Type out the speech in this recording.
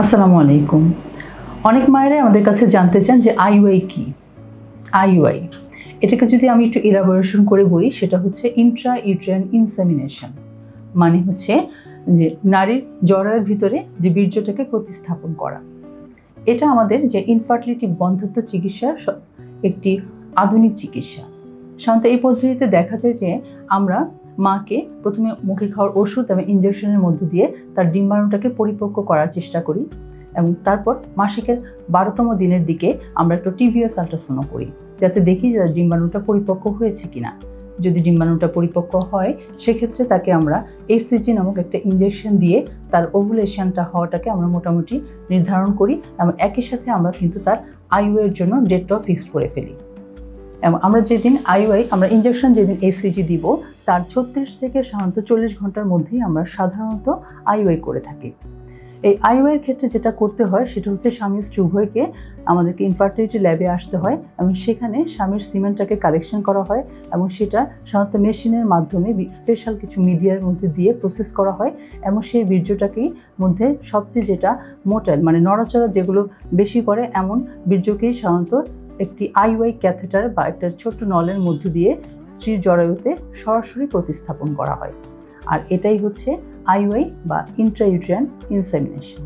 আসসালামু আলাইকুম। অনেক মায়েরাই আমাদের কাছে জানতে চান যে আইইউআই কি। আইইউআই এটাকে যদি আমি একটু এলাবোরেশন করে বলি, সেটা হচ্ছে ইন্ট্রা ইউটেরাইন ইনসেমিনেশন। মানে হচ্ছে যে নারীর জরায়ুর ভিতরে যে বীর্যটাকে প্রতিস্থাপন করা। এটা আমাদের যে ইনফার্টিলিটি বন্ধ্যত্ব চিকিৎসার একটি আধুনিক চিকিৎসা। সাধারণত এই পদ্ধতিতে দেখা যায় যে আমরা মাকে প্রথমে মুখে খাওয়ার ওষুধ এবং ইনজেকশনের মধ্য দিয়ে তার ডিম্বাণুটাকে পরিপক্ক করার চেষ্টা করি, এবং তারপর মাসিকের 12তম দিনের দিকে আমরা একটু টিভিএস আল্ট্রাসাউন্ড করি, যাতে দেখি যে ডিম্বাণুটা পরিপক্ক হয়েছে কিনা। যদি ডিম্বাণুটা পরিপক্ক হয়, সেক্ষেত্রে তাকে আমরা এসিজি নামক একটা ইনজেকশন দিয়ে তার ওভুলেশনটা হওয়াটাকে আমরা মোটামুটি নির্ধারণ করি, এবং একই সাথে আমরা কিন্তু তার আইইউআইয়ের জন্য ডেটটাও ফিক্সড করে ফেলি। এবং আমরা যেদিন আইইউআই আমরা ইনজেকশন যেদিন এসিজি দিব, তার 36 থেকে সাধারণত 40 ঘন্টার মধ্যেই আমরা সাধারণত আইইউআই করে থাকি। এই আইইউআইয়ের ক্ষেত্রে যেটা করতে হয় সেটা হচ্ছে স্বামী স্ত্রী উভয়কে আমাদেরকে ইনফার্টিলিটি ল্যাবে আসতে হয়, এবং সেখানে স্বামীর সিমেন্টটাকে কালেকশন করা হয়, এবং সেটা সাধারণত মেশিনের মাধ্যমে স্পেশাল কিছু মিডিয়ার মধ্যে দিয়ে প্রসেস করা হয়, এবং সেই বীর্যটাকেই মধ্যে সবচেয়ে যেটা মোটাইল মানে নড়াচড়া যেগুলো বেশি করে এমন বীর্যকেই সাধারণত একটি আইইউআই ক্যাথেটার বা একটা ছোট্ট নলের মধ্য দিয়ে স্ত্রীর জরায়ুতে সরাসরি প্রতিস্থাপন করা হয়। আর এটাই হচ্ছে আইইউআই বা ইন্ট্রাইউটেরাইন ইনসেমিনেশন।